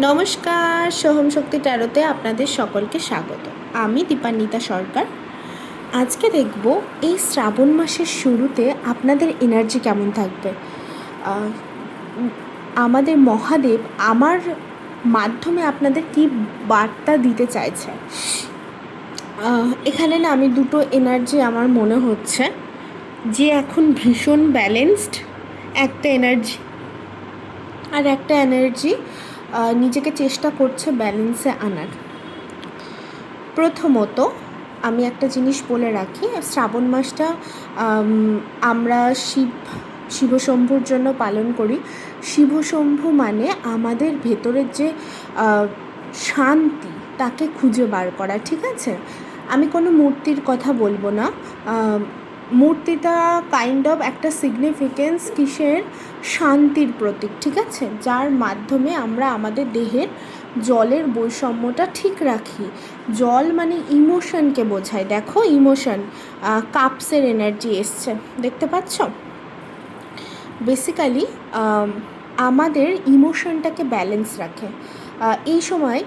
নমস্কার, সোহম শক্তি ট্যারোতে আপনাদের সকলকে স্বাগত। আমি দীপান্বিতা সরকার। আজকে দেখব এই শ্রাবণ মাসের শুরুতে আপনাদের এনার্জি কেমন থাকবে। আমাদের মহাদেব আমার মাধ্যমে আপনাদের কি বার্তা দিতে চাইছে। এখানে না আমি দুটো এনার্জি আমার মনে হচ্ছে যে এখন ভীষণ ব্যালেন্সড একটা এনার্জি, আর একটা এনার্জি নিজেকে চেষ্টা করছে ব্যালেন্সে আনার। প্রথমত আমি একটা জিনিস বলে রাখি, শ্রাবণ মাসটা আমরা শিবশম্ভুর জন্য পালন করি। শিবশম্ভু মানে আমাদের ভেতরের যে শান্তি তাকে খুঁজে বার করা, ঠিক আছে? আমি কোনো মূর্তির কথা বলবো না। মূর্তিটা কাইন্ড অফ একটা সিগনিফিকেন্স কিসের, শান্তির প্রতীক, ঠিক আছে? যার মাধ্যমে আমরা আমাদের দেহের জলের বৈষম্যটা ঠিক রাখি। জল মানে ইমোশনকে বোঝায়। দেখো ইমোশন, কাপসের এনার্জি এসছে, দেখতে পাচ্ছ? বেসিক্যালি আমাদের ইমোশনটাকে ব্যালেন্স রাখে। এই সময়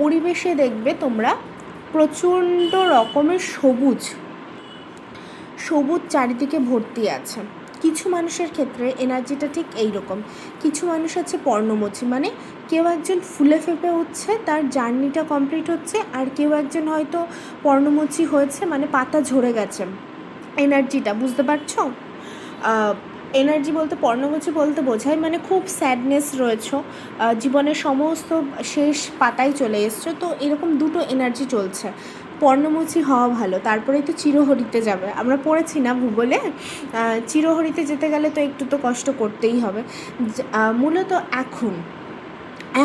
পরিবেশে দেখবে তোমরা প্রচণ্ড রকমের সবুজ চারিদিকে ভর্তি আছে। কিছু মানুষের ক্ষেত্রে এনার্জিটা ঠিক এই রকম। কিছু মানুষ আছে পর্ণমোচী, মানে কেউ একজন ফুলে ফেঁপে উঠছে, তার জার্নিটা কমপ্লিট হচ্ছে, আর কেউ একজন হয়তো পর্ণমোচী হয়েছে, মানে পাতা ঝরে গেছে। এনার্জিটা বুঝতে পারছো? এনার্জি বলতে পর্ণমোচী বলতে বোঝায় মানে খুব স্যাডনেস রয়েছে, জীবনের সমস্ত শেষ পাতায় চলে এসছো, তো এরকম দুটো এনার্জি চলছে। পর্ণমোচী হওয়া ভালো, তারপরেই তো চিরহরিতে যাবে। আমরা পড়েছি না ভূগোলে, চিরহরিতে যেতে গেলে তো একটু তো কষ্ট করতেই হবে। মূলত এখন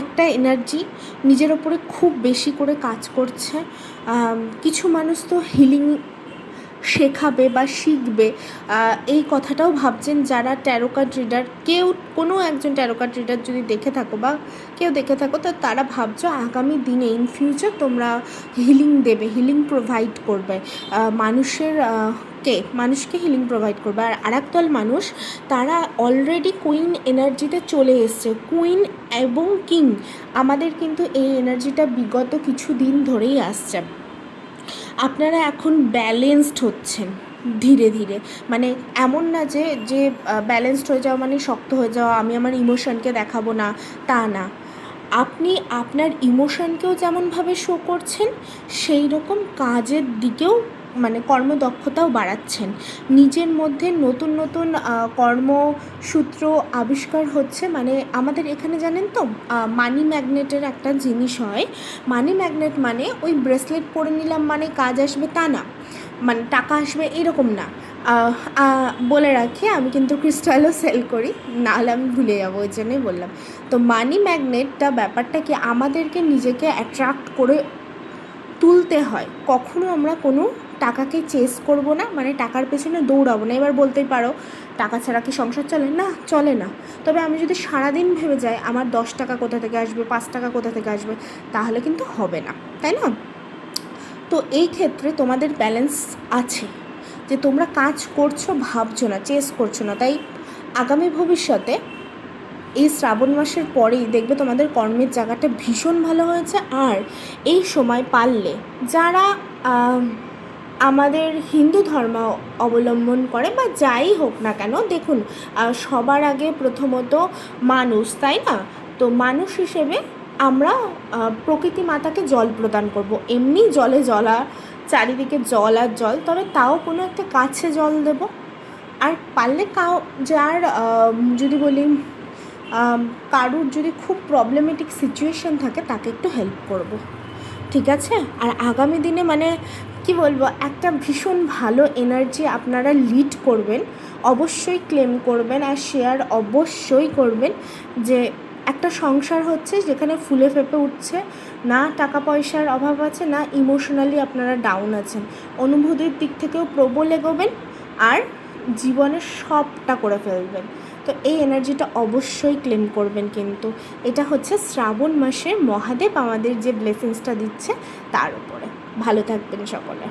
একটা এনার্জি নিজের ওপরে খুব বেশি করে কাজ করছে। কিছু মানুষ তো হিলিং শেখাবে বা শিখবে, এই কথাটাও ভাবছেন যারা ট্যারো কার্ড রিডার। কোনো একজন ট্যারো কার্ড রিডার যদি দেখে থাকো বা কেউ দেখে থাকো, তো তারা ভাবছো আগামী দিনে ইন ফিউচার তোমরা হিলিং দেবে, হিলিং প্রোভাইড করবে, মানুষকে হিলিং প্রোভাইড করবে। আর আরেকদল মানুষ তারা অলরেডি কুইন এনার্জিতে চলে এসছে। কুইন এবং কিং আমাদের কিন্তু এই এনার্জিটা বিগত কিছু দিন ধরেই আসছে। আপনারা এখন ব্যালেন্সড হচ্ছেন ধীরে ধীরে, মানে এমন না যে ব্যালেন্সড হয়ে যাওয়া মানে শক্ত হয়ে যাওয়া, আমি আমার ইমোশনকে দেখাবো না, তা না। আপনি আপনার ইমোশনকেও যেমনভাবে শো করছেন, সেই রকম কাজের দিকেও মানে কর্মদক্ষতাও বাড়াচ্ছেন। নিজের মধ্যে নতুন নতুন কর্মসূত্র আবিষ্কার হচ্ছে। মানে আমাদের এখানে জানেন তো মানি ম্যাগনেটের একটা জিনিস হয়। মানি ম্যাগনেট মানে ওই ব্রেসলেট পরে নিলাম মানে কাজ আসবে তা না, মানে টাকা আসবে এরকম না। বলে রাখি আমি কিন্তু ক্রিস্টালও সেল করি, নাহলে আমি ভুলে যাবো, ওই জন্যই বললাম। তো মানি ম্যাগনেটটা ব্যাপারটা কি, আমাদেরকে নিজেকে অ্যাট্রাক্ট করে তুলতে হয়। কখনো আমরা কোনো টাকাকে চেস করব না, মানে টাকার পেছনে দৌড়াবো না। এবার বলতেই পারো টাকা ছাড়া কি সংসার চলে? না, চলে না। তবে আমি যদি সারাদিন ভেবে যাই আমার 10 টাকা কোথা থেকে আসবে, 5 টাকা কোথা থেকে আসবে, তাহলে কিন্তু হবে না, তাই না? তো এই ক্ষেত্রে তোমাদের ব্যালেন্স আছে, যে তোমরা কাজ করছো, ভাবছো না, চেস করছো না। তাই আগামী ভবিষ্যতে এই শ্রাবণ মাসের পরেই দেখবে তোমাদের কর্মের জায়গাটা ভীষণ ভালো হয়েছে। আর এই সময় পারলে যারা আমাদের হিন্দু ধর্ম অবলম্বন করে বা যাই হোক না কেন, দেখুন সবার আগে প্রথমত মানুষ, তাই না? তো মানুষ হিসেবে আমরা প্রকৃতি মাতাকে জল প্রদান করব। এমনি জলে জলা, চারিদিকে জল আর জল, তবে তাও কোনো একটা গাছে জল দেব। আর পারলে যার যদি বলি কারুর যদি খুব প্রবলেমেটিক সিচুয়েশান থাকে তাকে একটু হেল্প করব, ঠিক আছে? আর আগামী দিনে মানে কি বলবো, একটা ভীষণ ভালো এনার্জি আপনারা লিড করবেন। অবশ্যই ক্লেম করবেন আর শেয়ার অবশ্যই করবেন যে একটা সংসার হচ্ছে যেখানে ফুলে ফেঁপে উঠছে, না টাকা পয়সার অভাব আছে, না ইমোশনালি আপনারা ডাউন আছেন। অনুভূতির দিক থেকেও প্রবল এগোবেন আর জীবনে সবটা করে ফেলবেন। তো এই এনার্জিটা অবশ্যই ক্লেম করবেন। কিন্তু এটা হচ্ছে শ্রাবণ মাসের মহাদেব আমাদের যে ব্লেসিংসটা দিচ্ছে তার উপরে। ভালো থাকবেন সকলে।